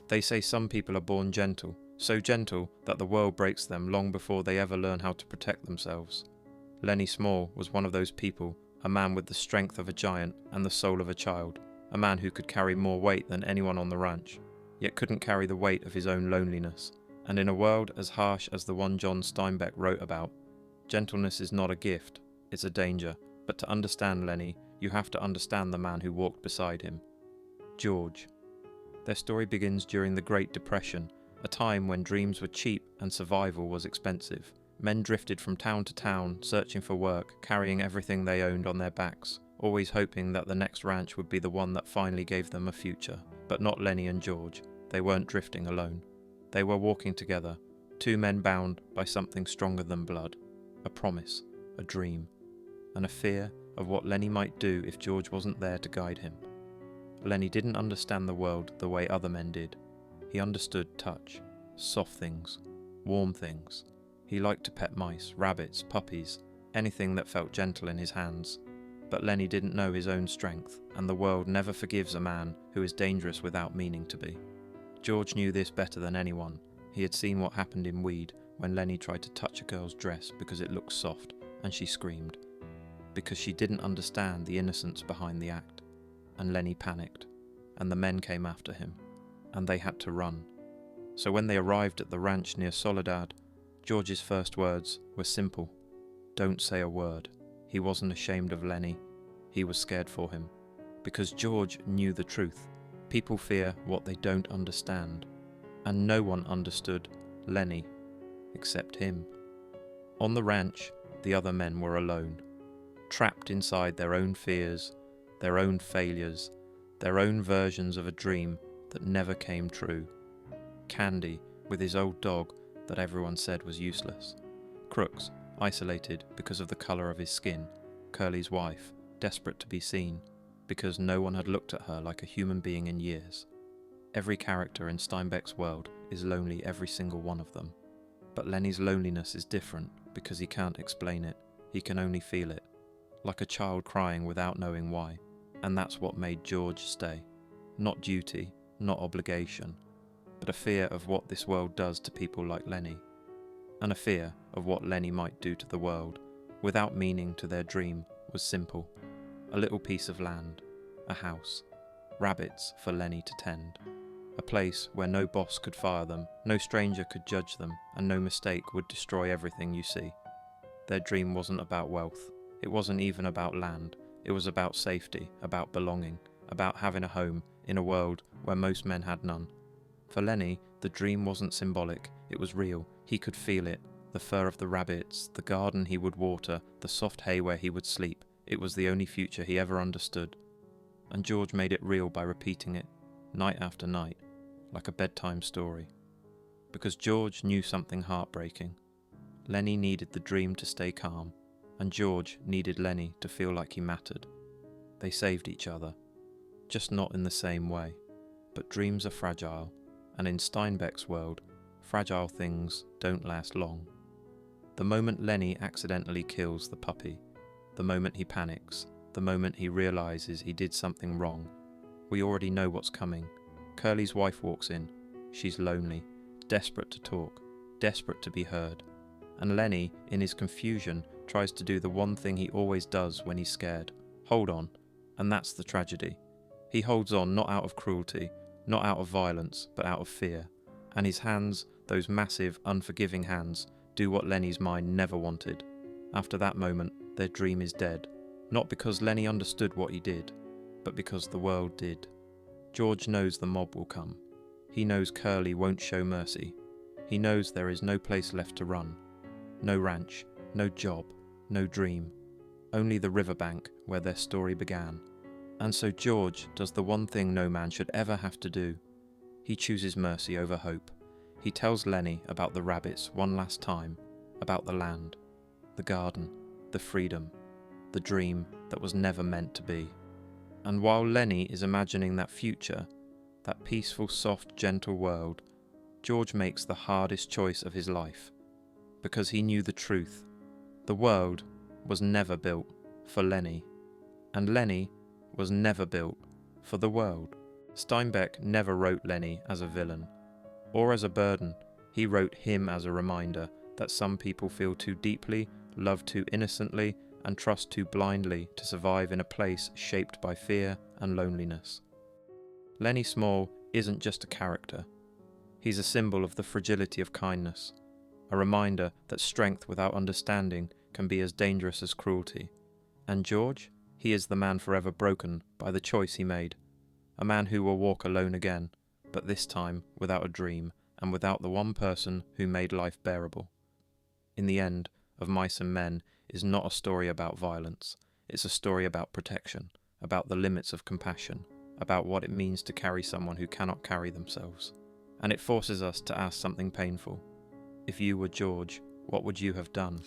They say some people are born gentle, so gentle that the world breaks them long before they ever learn how to protect themselves. Lennie Small was one of those people, a man with the strength of a giant and the soul of a child, a man who could carry more weight than anyone on the ranch, yet couldn't carry the weight of his own loneliness. And in a world as harsh as the one John Steinbeck wrote about, gentleness is not a gift, it's a danger. But to understand Lennie, you have to understand the man who walked beside him. George. Their story begins during the Great Depression, a time when dreams were cheap and survival was expensive. Men drifted from town to town, searching for work, carrying everything they owned on their backs, always hoping that the next ranch would be the one that finally gave them a future. But not Lennie and George. They weren't drifting alone. They were walking together, two men bound by something stronger than blood. A promise, a dream, and a fear of what Lennie might do if George wasn't there to guide him. Lennie didn't understand the world the way other men did. He understood touch, soft things, warm things. He liked to pet mice, rabbits, puppies, anything that felt gentle in his hands. But Lennie didn't know his own strength, and the world never forgives a man who is dangerous without meaning to be. George knew this better than anyone. He had seen what happened in Weed when Lennie tried to touch a girl's dress because it looked soft, and she screamed. Because she didn't understand the innocence behind the act. And Lennie panicked, and the men came after him, and they had to run. So when they arrived at the ranch near Soledad, George's first words were simple. Don't say a word. He wasn't ashamed of Lennie. He was scared for him. Because George knew the truth. People fear what they don't understand. And no one understood Lennie, except him. On the ranch, the other men were alone, trapped inside their own fears, their own failures, their own versions of a dream that never came true. Candy, with his old dog that everyone said was useless. Crooks, isolated because of the colour of his skin. Curly's wife, desperate to be seen, because no one had looked at her like a human being in years. Every character in Steinbeck's world is lonely, every single one of them. But Lennie's loneliness is different because he can't explain it. He can only feel it, like a child crying without knowing why. And that's what made George stay. Not duty, not obligation, but a fear of what this world does to people like Lennie. And a fear of what Lennie might do to the world, without meaning to their dream, was simple. A little piece of land, a house, rabbits for Lennie to tend. A place where no boss could fire them, no stranger could judge them, and no mistake would destroy everything you see. Their dream wasn't about wealth. It wasn't even about land. It was about safety, about belonging, about having a home in a world where most men had none. For Lennie, the dream wasn't symbolic, it was real. He could feel it, the fur of the rabbits, the garden he would water, the soft hay where he would sleep. It was the only future he ever understood. And George made it real by repeating it, night after night, like a bedtime story. Because George knew something heartbreaking. Lennie needed the dream to stay calm, and George needed Lennie to feel like he mattered. They saved each other, just not in the same way. But dreams are fragile, and in Steinbeck's world, fragile things don't last long. The moment Lennie accidentally kills the puppy, the moment he panics, the moment he realizes he did something wrong, we already know what's coming. Curly's wife walks in. She's lonely, desperate to talk, desperate to be heard. And Lennie, in his confusion, tries to do the one thing he always does when he's scared. Hold on. And that's the tragedy. He holds on not out of cruelty, not out of violence, but out of fear. And his hands, those massive, unforgiving hands, do what Lennie's mind never wanted. After that moment, their dream is dead. Not because Lennie understood what he did, but because the world did. George knows the mob will come. He knows Curly won't show mercy. He knows there is no place left to run. No ranch, no job, no dream. Only the riverbank where their story began. And so George does the one thing no man should ever have to do. He chooses mercy over hope. He tells Lennie about the rabbits one last time, about the land, the garden, the freedom, the dream that was never meant to be. And while Lennie is imagining that future, that peaceful, soft, gentle world, George makes the hardest choice of his life, because he knew the truth. The world was never built for Lennie, and Lennie was never built for the world. Steinbeck never wrote Lennie as a villain, or as a burden. He wrote him as a reminder that some people feel too deeply, love too innocently, and trust too blindly to survive in a place shaped by fear and loneliness. Lennie Small isn't just a character. He's a symbol of the fragility of kindness, a reminder that strength without understanding can be as dangerous as cruelty. And George? He is the man forever broken by the choice he made, a man who will walk alone again, but this time without a dream and without the one person who made life bearable. In the end, Of Mice and Men is not a story about violence. It's a story about protection, about the limits of compassion, about what it means to carry someone who cannot carry themselves. And it forces us to ask something painful. If you were George, what would you have done?